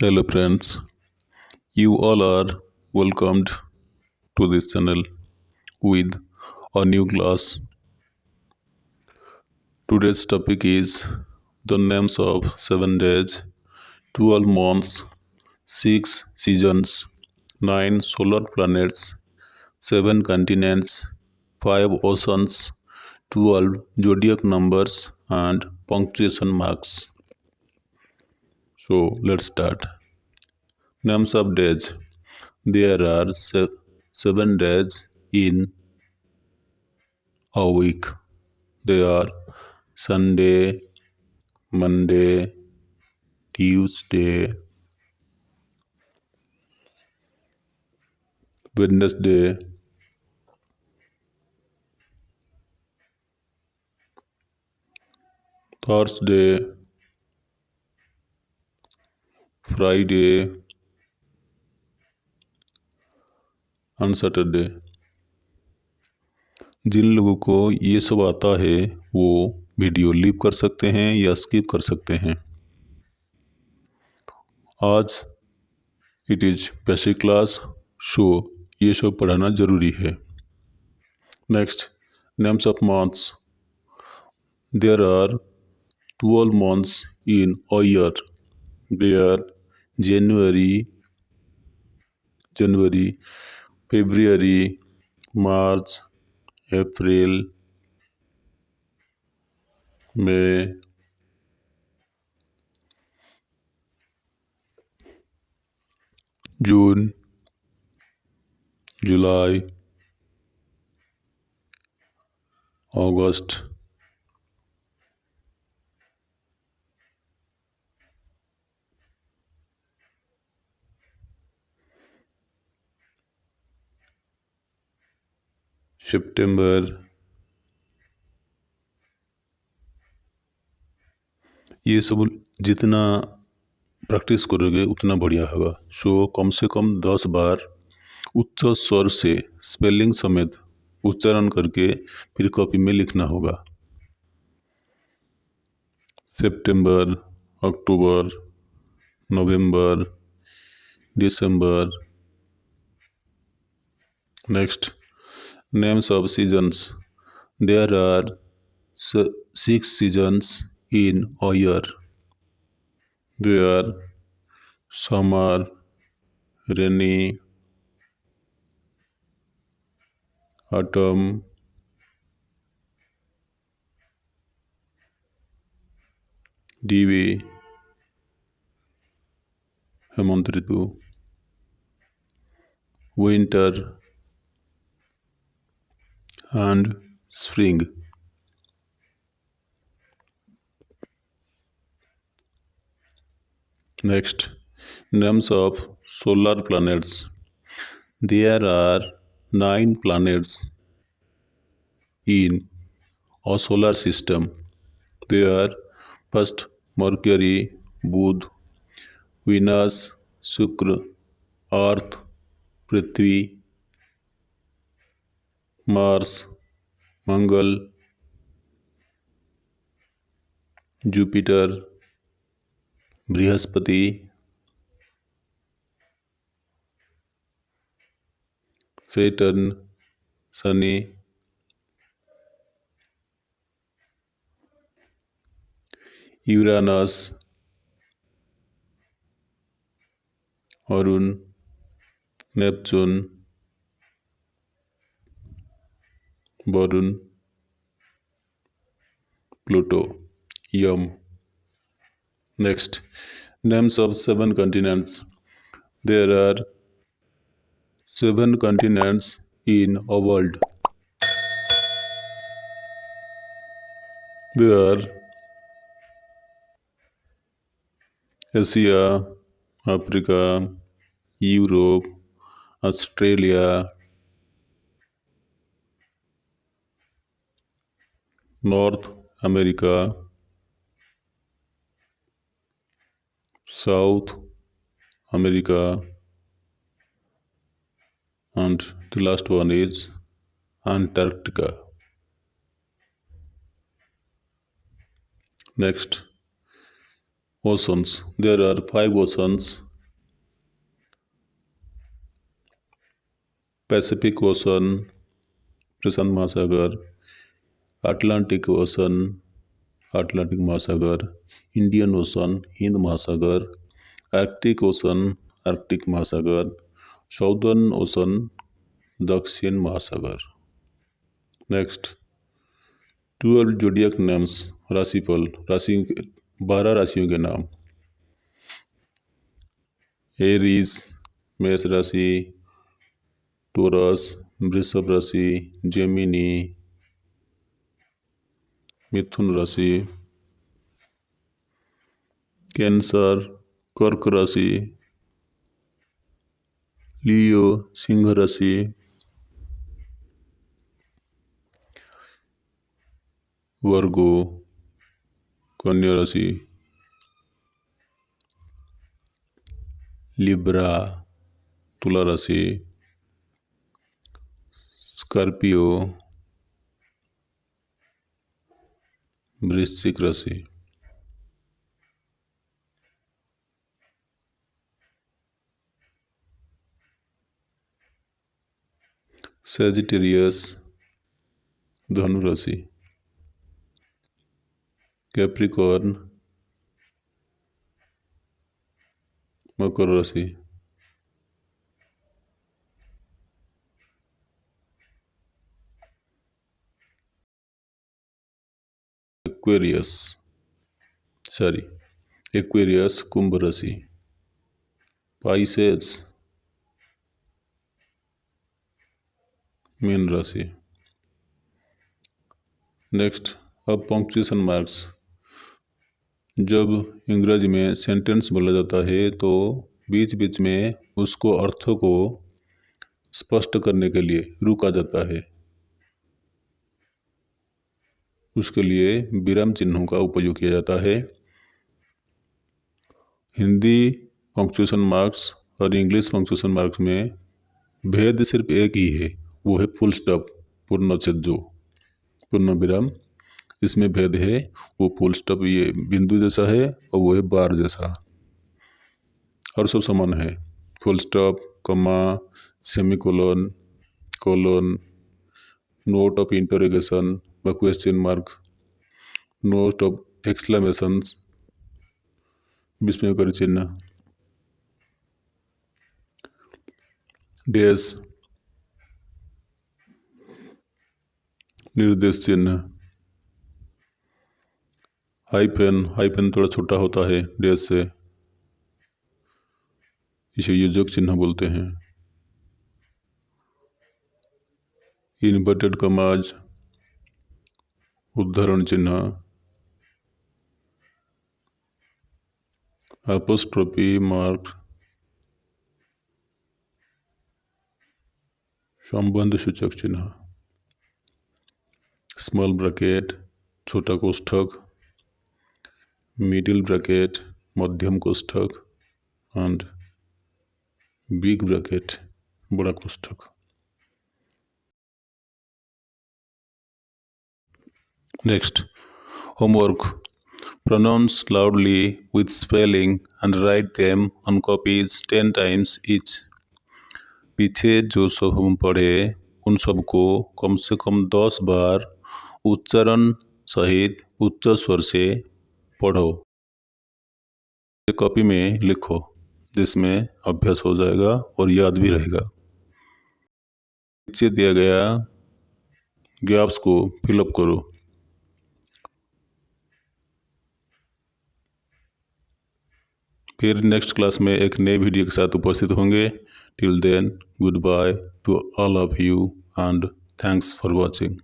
Hello friends, you all are welcomed to this channel with a new class. Today's topic is the names of 7 days, 12 months, 6 seasons, 9 solar planets, 7 continents, 5 oceans, 12 zodiac numbers and punctuation marks. So let's start. Names of days. There are 7 days in a week. They are Sunday, Monday, Tuesday, Wednesday, Thursday, Friday and Saturday. जिन लोगों को ये सब आता है वो video leave कर सकते हैं या स्किप कर सकते हैं। आज it is basic class, so ये सब पढ़ाना ज़रूरी है। Next, names of months. There are 12 months in a year. They are January, February, March, April, May, June, July, August, September. ये सब जितना प्रैक्टिस करोगे उतना बढ़िया होगा। सो कम से कम 10 बार उच्च स्वर से स्पेलिंग समेत उच्चारण करके फिर कॉपी में लिखना होगा। सितंबर, अक्टूबर, नवंबर, दिसंबर. Next, names of seasons. There are 6 seasons in a year. They are summer, rainy, autumn, dewy, hemant ritu, winter and spring. Next, names of solar planets. There are 9 planets in a solar system. They are first Mercury, Buddha, Venus, Shukra, Earth, Prithvi, Mars, Mangal, Jupiter, Brihaspati, Saturn, Shani, Uranus, Arun, Neptune, Varun, Pluto, Yam. Next, names of 7 continents. There are 7 continents in a world. They are Asia, Africa, Europe, Australia, North America, South America, and the last one is Antarctica. Next, oceans. There are 5 oceans Pacific ocean प्रशांत महासागर, Atlantic ocean Atlantic महासागर, Indian ocean Hind महासागर, Arctic ocean Arctic महासागर, southern ocean दक्षिण महासागर। Next 12 zodiac names राशिफल, राशि 12 राशियों के नाम। एरीज मेष राशि, टोरस वृषभ राशि, जेमिनी मिथुन राशि, कैंसर कर्क राशि, लियो सिंह राशि, वर्गो कन्या राशि, लिब्रा तुला राशि, स्कॉर्पियो वृश्चिक राशि। सेजिटेरियस धनु राशि, कैप्रिकॉर्न मकर राशि, एक्वेरियस कुंभ राशि, पाइसेस मीन राशि। नेक्स्ट अब पंक्चुएशन मार्क्स। जब अंग्रेजी में सेंटेंस बोला जाता है तो बीच बीच में उसको अर्थों को स्पष्ट करने के लिए रुका जाता है, उसके लिए विराम चिन्हों का उपयोग किया जाता है। हिंदी पंक्चुएशन मार्क्स और इंग्लिश पंक्चुएशन मार्क्स में भेद सिर्फ एक ही है, वो है फुल स्टॉप पूर्णच्छेद जो पूर्ण विराम। इसमें भेद है, वो फुल स्टॉप ये बिंदु जैसा है और वो है बार जैसा, और सब समान है। फुल स्टॉप, कमा, semicolon, colon, note of interrogation व क्वेश्चन मार्क, नोट ऑफ एक्सक्लेमेशंस विस्मयकारी चिन्ह, डैश निर्देश चिन्ह, हाइफन थोड़ा छोटा होता है डैश से, इसे योजक चिन्ह बोलते हैं। इन्वर्टेड कमाज उद्धरण चिन्ह, अपोस्ट्रोफी मार्क संबंध सूचक चिन्ह, स्मॉल ब्रैकेट छोटा कोष्ठक, मिडिल ब्रैकेट मध्यम कोष्ठक एंड बिग ब्रैकेट बड़ा कोष्ठक। Next homework, pronounce loudly with spelling and write them on copies 10 times each। पीछे जो सब हम पढ़े उन सबको कम से कम 10 बार उच्चारण सहित उच्च स्वर से पढ़ो, कॉपी में लिखो, जिसमें अभ्यास हो जाएगा और याद भी रहेगा। नीचे दिया गया गैप्स को फिलअप करो। फिर नेक्स्ट क्लास में एक नए वीडियो के साथ उपस्थित होंगे। Till then good bye to all of you and thanks for watching.